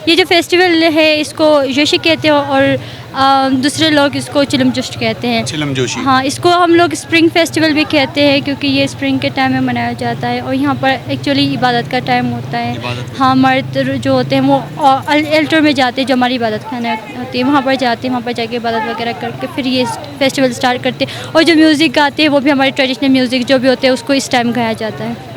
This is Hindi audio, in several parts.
ये जो फेस्टिवल है इसको जोशी कहते हैं और दूसरे लोग इसको चिलम जोश कहते हैं। चिलम जोशी। हाँ, इसको हम लोग स्प्रिंग फेस्टिवल भी कहते हैं क्योंकि ये स्प्रिंग के टाइम में मनाया जाता है और यहाँ पर एक्चुअली इबादत का टाइम होता है। हाँ, मर्द जो होते हैं वो अल्टर में जाते हैं, जो हमारी इबादत खाना होती है वहाँ पर जाते हैं, वहाँ पर जाके इबादत वगैरह करके फिर ये फेस्टिवल स्टार्ट करते हैं। और जो म्यूज़िक गाते हैं वो भी हमारे ट्रेडिशनल म्यूज़िक जो भी होते हैं उसको इस टाइम गाया जाता है।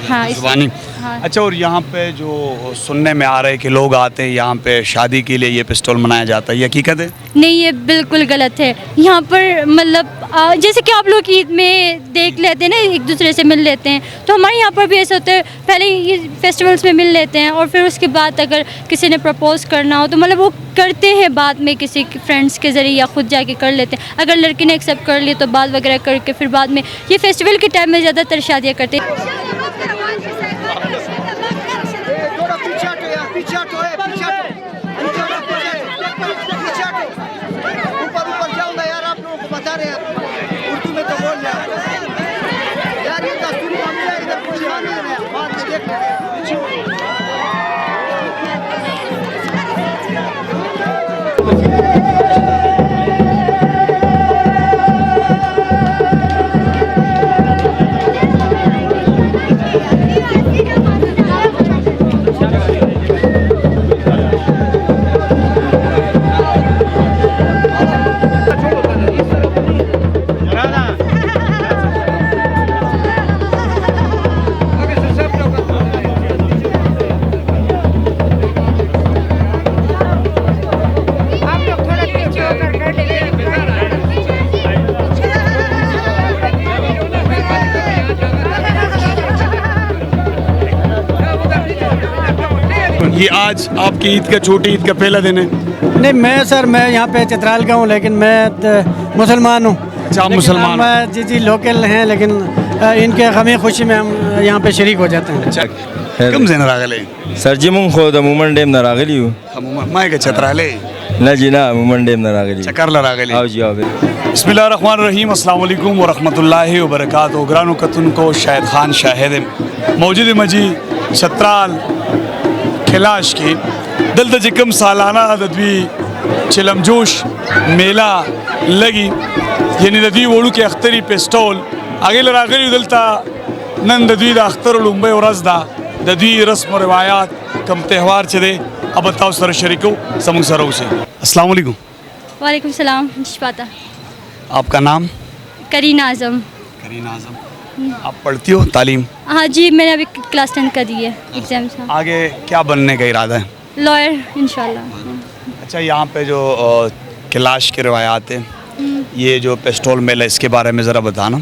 हाँ, जुबानी। हाँ। अच्छा, और यहाँ पे जो सुनने में आ रहा है कि लोग आते हैं यहाँ पे शादी के लिए, ये फेस्टिवल मनाया जाता है, ये हकीकत है? नहीं, ये बिल्कुल गलत है। यहाँ पर मतलब जैसे कि आप लोग ईद में देख लेते हैं ना, एक दूसरे से मिल लेते हैं, तो हमारे यहाँ पर भी ऐसा होता है। पहले ये फेस्टिवल्स में मिल लेते हैं और फिर उसके बाद अगर किसी ने प्रपोज करना हो तो मतलब वो करते हैं बाद में किसी फ्रेंड्स के ज़रिए या खुद जाके कर लेते हैं। अगर लड़की ने एक्सेप्ट कर लिया तो बात वगैरह करके फिर बाद में ये फेस्टिवल के टाइम में ज़्यादातर शादियाँ करते हैं। ये आज आपकी ईद का, छोटी ईद का पहला दिन है? नहीं, मैं यहाँ पे चित्राल का हूँ, लेकिन मैं मुसलमान हूँ। अच्छा, आप मुसलमान हो? जी लोकल हैं, लेकिन इनके गमी खुशी में हम यहाँ पे शरीक हो जाते हैं। अच्छा, कम से नारागले सरजी मुंग खुद अमूमन डेम नारागली हूँ। अमूमन मैं के छतराले ना जी ना, अमूमन डेम नारागली चकर लरागले। आओ जी आओ। बिस्मिल्लाहिर्रहमानिर्रहीम, अस्सलाम वालेकुम व रहमतुल्लाहि व बरकातहू। ग्रानो कतुन को शाहिद खान शाहिद मौजूद मजी छत्राल खिलाश की दल तजिकम सालाना ददवी चिलम जोश मेला लगी, यानी ददवी वोड़ू के अख्तरी पेस्टोल आगे लरागली दलता नन ददवी दा अख्तर लुम्बे और रजदा ददवी रस्म और रिवायात कम त्यौहार चले। अब बताओ सर शरीको समूह सरों से। अस्सलाम वालेकुम। वालेकुम सलाम। निष्पाता। आपका नाम? करीना आज़म। करीना आज़म। आप पढ़ती हो तालीम? हाँ जी, मैंने अभी क्लास 10 कर दी है एग्जाम्स। आगे क्या बनने का इरादा है? लॉयर इंशाल्लाह। अच्छा, यहाँ पे जो कैलाश की रिवायात है, ये जो पेस्टोल मेला, इसके बारे में ज़रा बताना।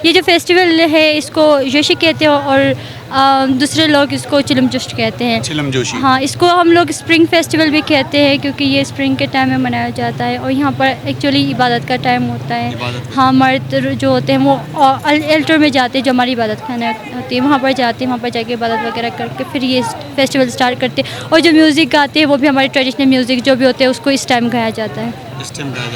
ये जो फेस्टिवल है इसको जोशी कहते हैं और दूसरे लोग इसको चिलम जोश कहते हैं। चिलम जोशी। हाँ, इसको हम लोग स्प्रिंग फेस्टिवल भी कहते हैं क्योंकि ये स्प्रिंग के टाइम में मनाया जाता है और यहाँ पर एक्चुअली इबादत का टाइम होता है। हाँ, मर्द जो होते हैं वो अल्टर में जाते हैं, जो हमारी इबादत खाना होती है वहाँ पर जाते हैं, वहाँ पर जाके इबादत वगैरह करके फिर ये फेस्टिवल स्टार्ट करते हैं। और जो म्यूज़िक गाते हैं वो भी हमारे ट्रेडिशनल म्यूज़िक जो भी होते हैं उसको इस टाइम गाया जाता है।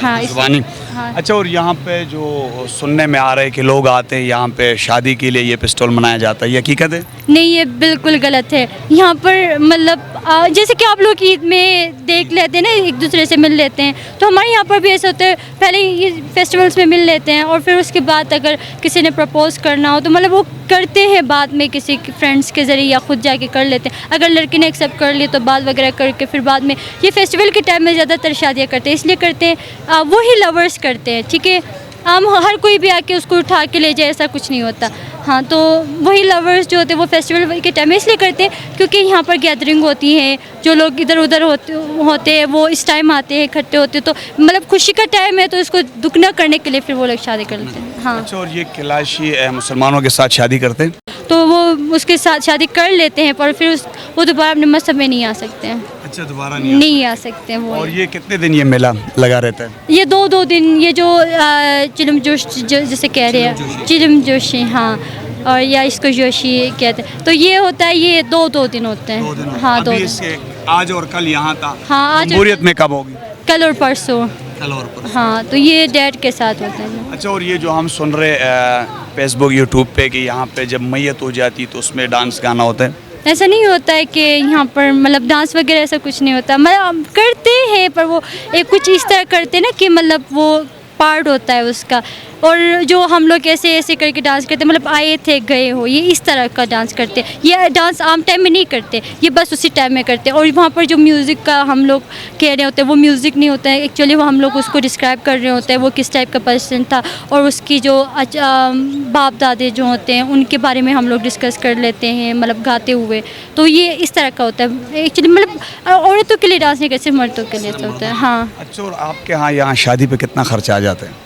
हाँ, जुबानी। हाँ। अच्छा, और यहाँ पे जो सुनने में आ रहा है कि लोग आते हैं यहाँ पे शादी के लिए, ये फेस्टिवल मनाया जाता है, ये हकीकत है? नहीं, ये बिल्कुल गलत है। यहाँ पर मतलब जैसे कि आप लोग ईद में देख लेते हैं ना, एक दूसरे से मिल लेते हैं, तो हमारे यहाँ पर भी ऐसा होता है। पहले ये फेस्टिवल्स में मिल लेते हैं और फिर उसके बाद अगर किसी ने प्रपोज करना हो तो मतलब वो करते हैं बाद में किसी फ्रेंड्स के ज़रिए या खुद जाके कर लेते हैं। अगर लड़की ने एक्सेप्ट कर लिया तो बात वगैरह करके फिर बाद में ये फेस्टिवल के टाइम में ज़्यादातर शादियाँ करते हैं। इसलिए करते हैं वही लवर्स करते हैं, ठीक है। हम हर कोई भी आके उसको उठा के ले जाए ऐसा कुछ नहीं होता। हाँ, तो वही लवर्स जो होते हैं वो फेस्टिवल के टाइम में इसलिए करते हैं क्योंकि यहाँ पर गैदरिंग होती है, जो लोग इधर उधर होते हैं वो इस टाइम आते हैं, इकट्ठे होते हैं, तो मतलब खुशी का टाइम है तो इसको दुख न करने के लिए फिर वो लोग शादी कर लेते हैं। हाँ। अच्छा, और ये कैलाशी मुसलमानों के साथ शादी करते हैं तो वो उसके साथ शादी कर लेते हैं पर फिर वो दोबारा अपने मज़हब में नहीं आ सकते हैं। अच्छा, दोबारा नहीं आ सकते हैं वो। और ये कितने दिन ये मेला लगा रहता है? ये दो दिन, ये जो चिलम जोश जैसे कह रहे हैं, चिलम जोशी, हाँ, और या इसको जोशी कहते हैं, तो ये होता है, ये दो दिन होते हैं। हाँ, 2 दिन। आज और कल यहाँ था। हाँ, आज जमहूरियत में कब होगी? कल और परसों। कल और परसों। हाँ, तो ये डेट के साथ होते हैं। अच्छा, और ये जो हम सुन रहे फेसबुक यूट्यूब पे कि यहाँ पे जब मैयत हो जाती तो उसमें डांस गाना होता है, ऐसा नहीं होता है कि यहाँ पर मतलब डांस वगैरह ऐसा कुछ नहीं होता, मतलब करते हैं पर वो एक कुछ इस तरह करते हैं ना कि मतलब वो पार्ट होता है उसका। और जो हम लोग ऐसे ऐसे करके डांस करते हैं, मतलब आए थे गए हो, ये इस तरह का डांस करते हैं। ये डांस आम टाइम में नहीं करते, ये बस उसी टाइम में करते हैं। और वहाँ पर जो म्यूज़िक का हम लोग कह रहे होते हैं वो म्यूज़िक नहीं होता है एक्चुअली, वो हम लोग उसको डिस्क्राइब कर रहे होते हैं वो किस टाइप का पर्सन था, और उसकी जो बाप दादे जो होते हैं उनके बारे में हम लोग डिस्कस कर लेते हैं मतलब गाते हुए। तो ये इस तरह का होता है एक्चुअली, मतलब औरतों के लिए डांस नहीं करते, सिर्फ मर्दों के लिए ऐसा होता है। हाँ, अच्छा, और आपके यहाँ शादी पे कितना खर्चा आ जाता है?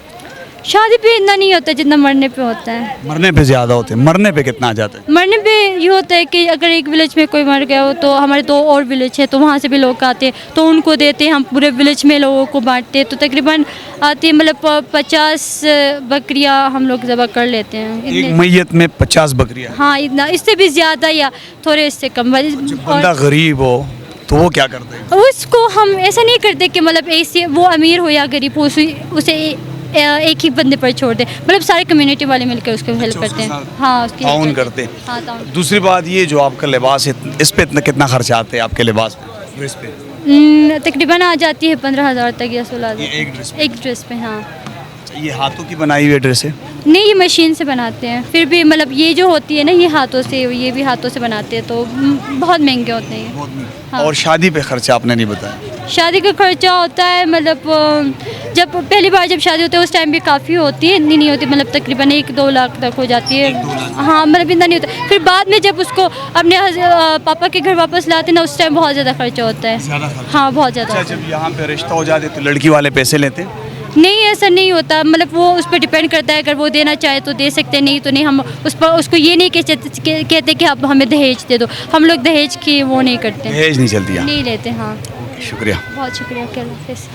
शादी पे इतना नहीं होता जितना मरने पे होता है। मरने पे ज़्यादा होते हैं, मरने पे कितना आ जाता है? मरने पे ये होता है कि अगर एक विलेज में कोई मर गया हो तो हमारे 2 और विलेज है, तो वहाँ से भी लोग आते हैं, तो उनको देते हैं, हम पूरे विलेज में लोगों को बांटते हैं। तो तकरीबन आती है मतलब 50 बकरियाँ हम लोग ज़बह कर लेते हैं। एक मैयत में 50 बकरियाँ? हाँ, इतना, इससे भी ज़्यादा या थोड़े इससे कम। बंदा गरीब हो तो वो क्या करते हैं? उसको हम ऐसा नहीं करते कि मतलब ऐसे वो अमीर हो या गरीब हो उसे एक ही बंदे पर छोड़ दे, मतलब सारे कम्युनिटी वाले मिलकर उसको हेल्प करते हैं। हाँ, उसकी help ताउन करते करते हैं। हाँ, ताउन। दूसरी बात ये जो आपका लिबास है, इस पे इतना कितना खर्चा आता है आपके लिबास पे, ड्रेस पे? तकरीबन आ जाती है 15,000 तक या 16,000 ये एक ड्रेस पे? एक ड्रेस पे। हाँ, ये हाथों की बनाई हुई ड्रेस है? नहीं, ये मशीन से बनाते हैं, फिर भी मतलब ये जो होती है ना ये हाथों से, ये भी हाथों से बनाते हैं, तो बहुत महंगे होते हैं। हाँ। और शादी पे खर्चा आपने नहीं बताया? शादी का खर्चा होता है मतलब जब पहली बार जब शादी होती है उस टाइम भी काफ़ी होती है, इतनी नहीं होती, मतलब तकरीबन 1-2 लाख तक हो जाती है। हाँ, मतलब इतना नहीं होता। फिर बाद में जब उसको अपने पापा के घर वापस लाते ना, उस टाइम बहुत ज़्यादा खर्चा होता है। ज़्यादा खर्चा? हाँ, बहुत ज़्यादा। अच्छा, जब यहाँ पे रिश्ता हो जाते तो लड़की वाले पैसे लेते हैं? नहीं, ऐसा नहीं होता, मतलब वो उस पर डिपेंड करता है, अगर वो देना चाहे तो दे सकते, नहीं तो नहीं। हम उसको ये नहीं कहते कि आप हमें दहेज दे दो, हम लोग दहेज की वो नहीं करते, दहेज नहीं चलती यहाँ? नहीं लेते। हाँ, शुक्रिया। बहुत शुक्रिया। अल्लाह हाफिज़।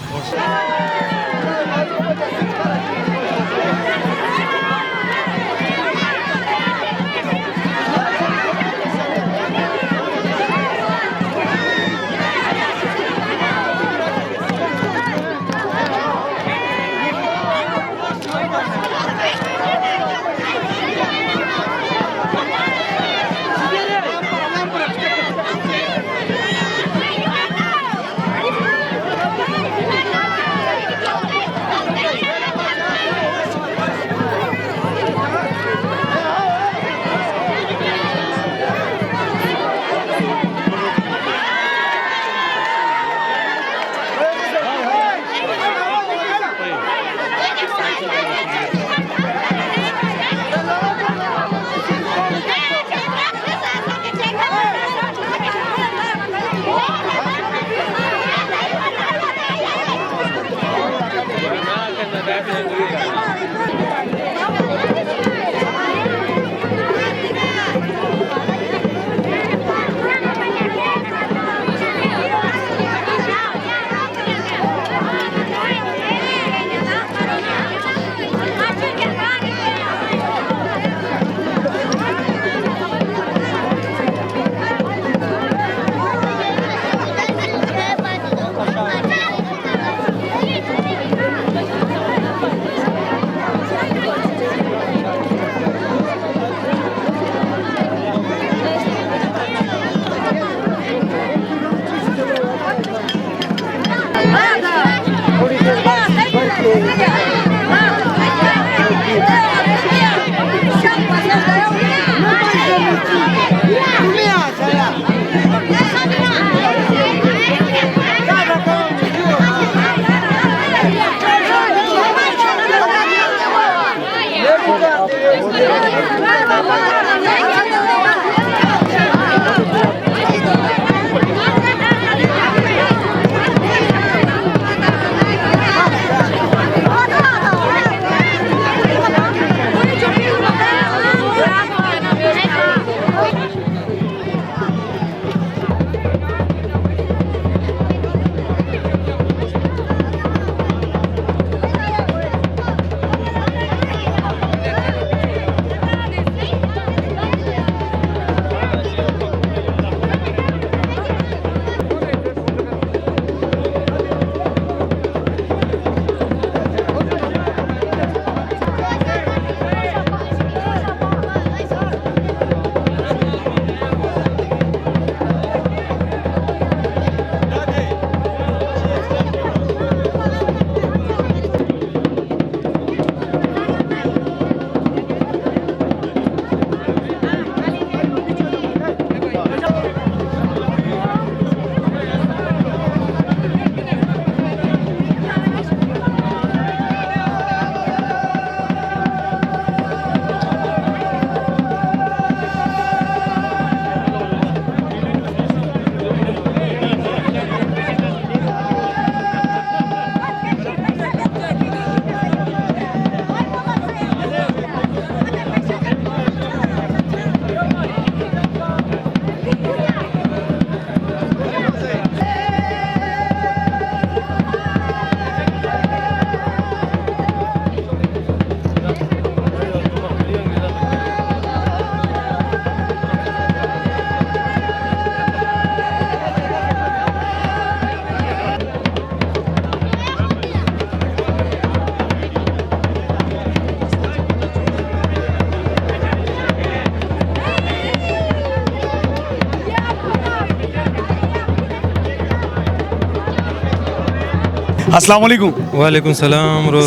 अस्सलाम वालेकुम वालेकुम सलाम रो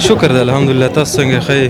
शुक्र दे अल्हम्दुलिल्लाह तसंगे खैर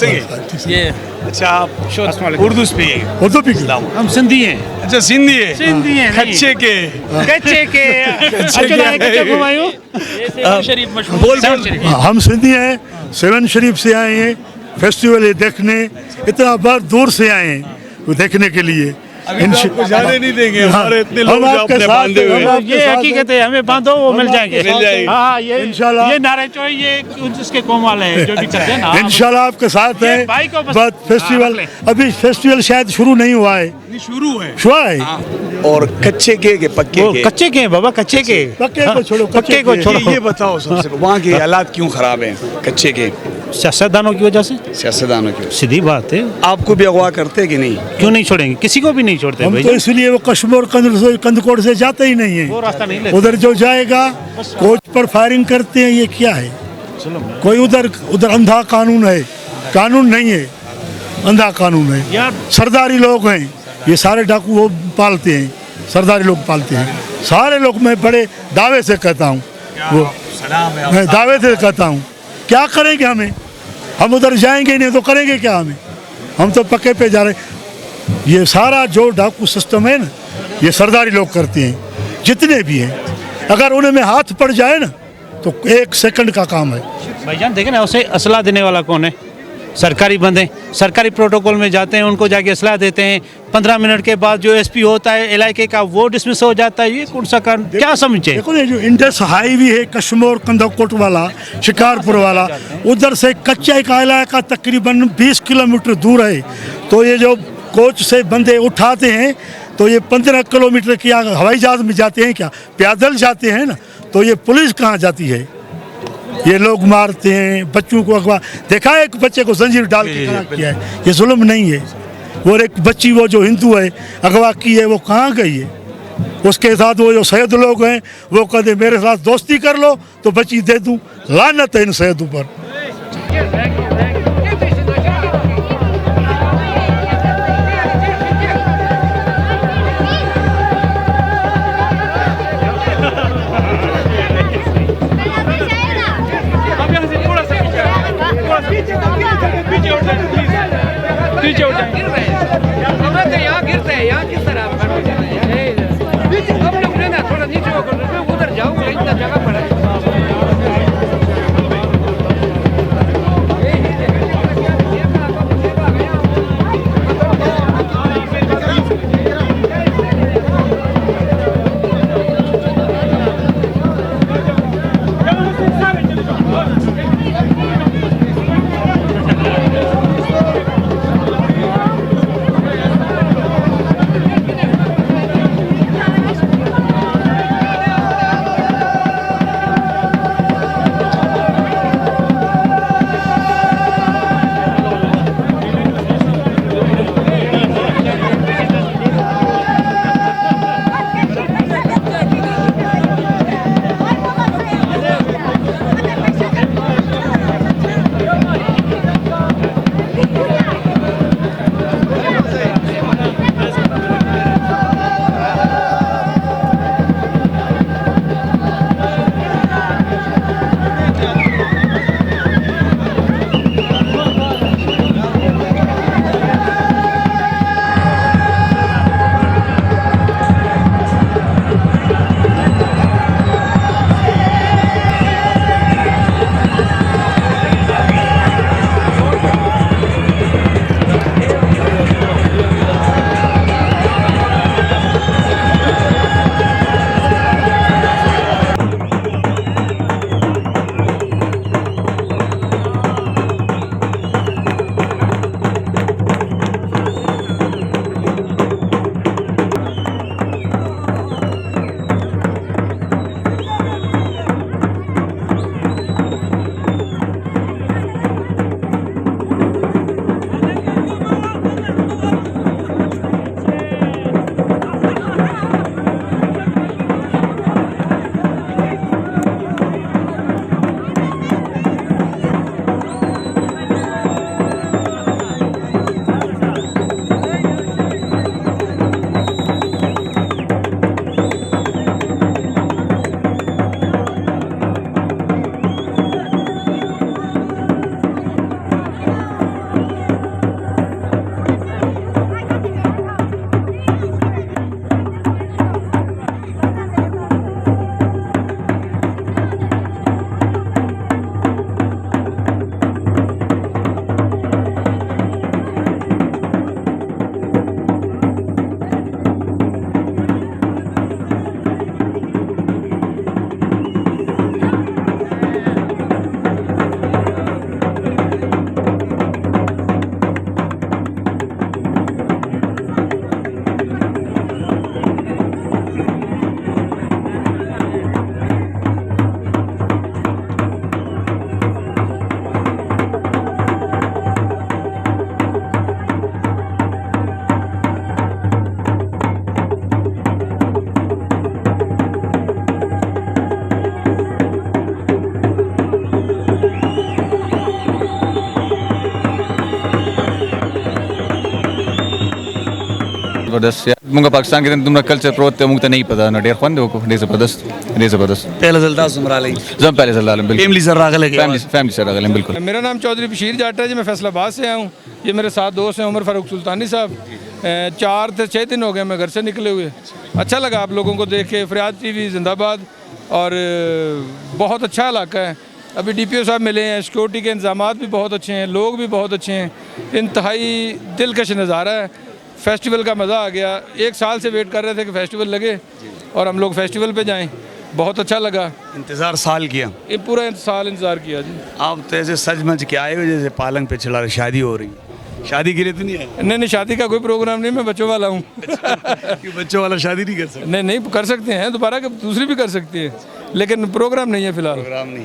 सही ये अच्छा आप उर्दू स्पीकिंग उर्दू भी हम सिंधी हैं अच्छा सिंधी है सिंधी हैं कच्चे के कच्चे के कच्चे घुमायूं शरीफ मशहूर बोल हम सिंधी हैं सेवन शरीफ से आए हैं फेस्टिवल ये देखने इतना बहुत दूर से आए हैं वो देखने के लिए आपको जाने नहीं देंगे हमारे इतने लोग हम आपके आपने साथ बांधे हुए हैं। ये हकीकत है हमें बांधो वो मिल जाएंगे मिल जाएंगे। हाँ ये इंशाल्लाह। ये नारे चोई ये उसके कौम वाले हैं जो भी करते हैं ना इंशाल्लाह आपके साथ ये हैं भाई को बस- बहुत फेस्टिवल हाँ, अभी फेस्टिवल शायद शुरू नहीं हुआ है शुरू है हुआ है और कच्चे के पक्के वो के कच्चे के हैं बाबा कच्चे के पक्के को छोड़ो पक्के को के। छोड़ो ये बताओ सबसे वहाँ के हालात क्यों खराब हैं कच्चे के सियासतदानों की वजह से सियासतदानों की सीधी बात है आपको भी अगवा करते कि नहीं क्यों नहीं छोड़ेंगे किसी को भी नहीं छोड़ते हम भाई तो इसलिए वो कश्मीर कंदकोट से जाते ही नहीं वो है रास्ता नहीं लेते उधर जो जाएगा कोच पर फायरिंग करते हैं ये क्या है कोई उधर अंधा कानून है कानून नहीं है अंधा कानून है यार सरदारी लोग हैं ये सारे डाकू वो पालते हैं सरदारी लोग पालते हैं सारे लोग मैं बड़े दावे से कहता हूँ वो मैं दावे से कहता हूँ क्या करेंगे हमें हम उधर जाएंगे नहीं तो करेंगे क्या हमें हम तो पक्के पे जा रहे ये सारा जो डाकू सिस्टम है ना ये सरदारी लोग करते हैं जितने भी हैं अगर उन्हें में हाथ पड़ जाए ना तो 1 सेकंड का काम है भाईजान देखें ना उसे असला देने वाला कौन है सरकारी बंदे सरकारी प्रोटोकॉल में जाते हैं उनको जाके असला देते हैं 15 मिनट के बाद जो एसपी होता है इलाके का वो डिसमिस हो जाता है ये कौन सा कारण क्या समझे देखो ये जो इंडस हाईवे है कश्मीर कंदकोट वाला शिकारपुर वाला उधर से कच्चा का इलाका तकरीबन 20 किलोमीटर दूर है तो ये जो कोच से बंदे उठाते हैं तो ये 15 किलोमीटर की हवाई जहाज में जाते हैं क्या पैदल जाते हैं ना तो ये पुलिस कहाँ जाती है ये लोग मारते हैं बच्चों को अगवा देखा है एक बच्चे को जंजीर डाल के खड़ा किया है ये जुल्म नहीं है और एक बच्ची वो जो हिंदू है अगवा की है वो कहाँ गई है उसके साथ वो जो सैयद लोग हैं वो कहते मेरे साथ दोस्ती कर लो तो बच्ची दे दूँ लानत है इन सैयदों पर यहाँ गिरते हैं यहाँ किस तरह हम लोग ना थोड़ा नीचे होकर उधर जाऊँ इतना जगह पड़ा है जबरदस्त यार मुंगा पाकिस्तान के तुमरा कल्चर प्रोत मुंगा नहीं पता ना डेर खवन को दे जबरदस्त पहले चलता सुमरा लई जब पहले चल रहा बिल्कुल फैमिली सर रागले फैमिली सर रागले बिल्कुल। मेरा नाम चौधरी बशीर जाट है जी, मैं फैसलाबाद से आया हूँ। ये मेरे साथ दोस्त हैं उमर फारूक सुल्तानी साहब। 4 से 6 दिन हो गए मैं घर से निकले हुए। अच्छा लगा आप लोगों को देख के। फरियाद टीवी जिंदाबाद। और बहुत अच्छा इलाका है। अभी DPO साहब मिले हैं, सिक्योरिटी के इंतजाम भी बहुत अच्छे हैं, लोग भी बहुत अच्छे हैं। इंतहाई दिलकश नज़ारा है। फेस्टिवल का मज़ा आ गया। 1 साल से वेट कर रहे थे कि फ़ेस्टिवल लगे और हम लोग फेस्टिवल पे जाएं। बहुत अच्छा लगा। इंतज़ार साल किया, ये पूरा साल इंतज़ार किया जी। आप तो ऐसे सच मच के आए हो जैसे पालंग पे चढ़ा शादी हो रही। शादी के लिए तो नहीं है? नहीं, शादी का कोई प्रोग्राम नहीं, मैं बच्चों वाला हूँ। क्यों बच्चों वाला शादी नहीं कर सकते? नहीं कर सकते हैं, दोबारा दूसरी भी कर सकती है, लेकिन प्रोग्राम नहीं है फिलहाल। प्रोग्राम नहीं।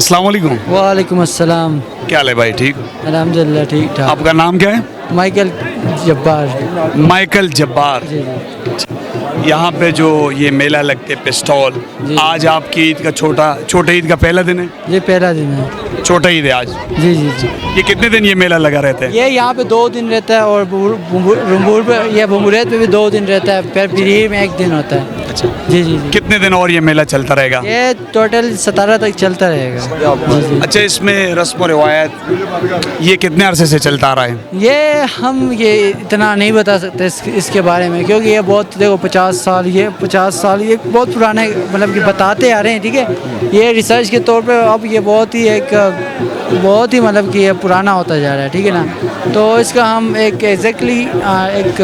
अस्सलाम वालेकुम। वालेकुम अस्सलाम। क्या हाल है भाई? ठीक अल्हम्दुलिल्लाह ठीक ठाक। आपका नाम क्या है? माइकल जब्बार। माइकल जब्बार। जी जी। यहाँ पे जो ये मेला लगते पिस्तौल, आज आपकी ईद का छोटे ईद का पहला दिन है? ये पहला दिन है। छोटा ईद है आज? जी जी जी। ये कितने दिन ये मेला लगा रहता है? ये यहाँ पे 2 दिन रहता है और रुम्बूर पे या भंगुरेत पे भी 2 दिन रहता है, फिर पीरीर में 1 दिन होता है। अच्छा जी जी जी। कितने दिन और ये मेला चलता रहेगा? ये टोटल 17 तक चलता रहेगा। अच्छा, इसमें रस्म और रिवायत ये कितने अरसे से चलता आ रहा है? ये इतना नहीं बता सकते इसके बारे में, क्योंकि ये बहुत देखो 50 साल ये बहुत पुराने मतलब कि बताते आ रहे हैं। ठीक है, ये रिसर्च के तौर पे अब ये बहुत ही मतलब कि ये पुराना होता जा रहा है। ठीक है ना, तो इसका हम एक एग्जैक्टली एक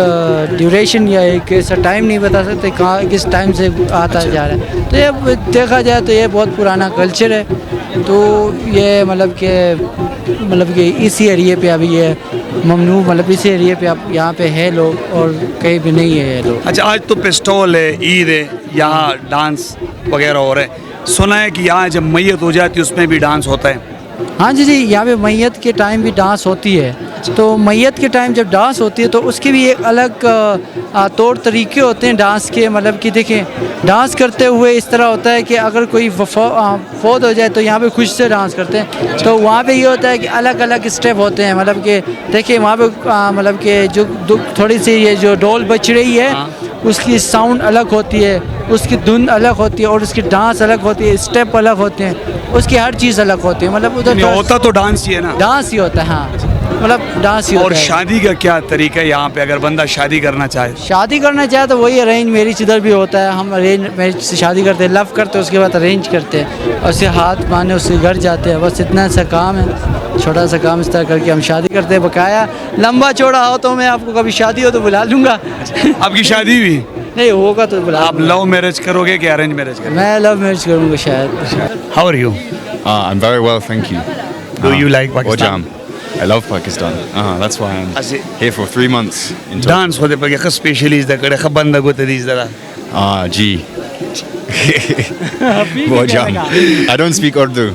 ड्यूरेशन या एक ऐसा टाइम नहीं बता सकते कहाँ किस टाइम से आता जा रहा है। तो ये देखा जाए तो ये बहुत पुराना कल्चर है। तो ये मतलब कि इसी एरिए पे अभी ये ममनू मतलब इसी एरिए पे अब यहाँ पे है लोग और कहीं भी नहीं है ये लोग। अच्छा, आज तो पिस्तौल है, ईद है, यहाँ डांस वगैरह हो रहे हैं। सुना है कि यहाँ जब मैयत हो जाती है उसमें भी डांस होता है? हाँ जी जी, यहाँ पे मैयत के टाइम भी डांस होती है। तो मैयत के टाइम जब डांस होती है तो उसके भी एक अलग तौर तरीके होते हैं डांस के। मतलब कि देखें, डांस करते हुए इस तरह होता है कि अगर कोई फौत हो जाए तो यहाँ पे खुश से डांस करते हैं। तो वहाँ पे ये होता है कि अलग अलग स्टेप होते हैं। मतलब कि देखिए वहाँ पे मतलब कि जो थोड़ी सी ये जो ढोल बज रही है उसकी साउंड अलग होती है, उसकी धुन अलग होती है और उसकी डांस अलग होती है, स्टेप अलग होते हैं, उसकी हर चीज़ अलग होती है। मतलब उधर होता तो डांस ही है ना? डांस ही होता है, हाँ, मतलब डांस ही होता और है। शादी का क्या तरीका है यहाँ पे? अगर बंदा शादी करना चाहे तो वही अरेंज मैरिज इधर भी होता है। हम अरेंज मैरिज से शादी करते हैं, लव करते हैं, उसके बाद अरेंज करते हैं और उससे हाथ माने उसके घर जाते हैं। बस इतना सा काम है, छोटा सा काम इस तरह करके हम शादी करते हैं। बकाया लंबा चौड़ा हो तो मैं आपको कभी शादी हो तो बुला लूँगा। आपकी शादी भी नहीं होगा तो बुला। आप लव मैरिज करोगे कि अरेंज मैरिज करोगे? मैं लव मैरिज करूँगा शायद। How are you? I'm very well, thank you. Do you like Pakistan? I love Pakistan. That's why I'm here for 3 months. Dance होते पर क्या स्पेशली इस दकड़े खबंदा को तेरी इस तरह? जी. I don't speak Urdu.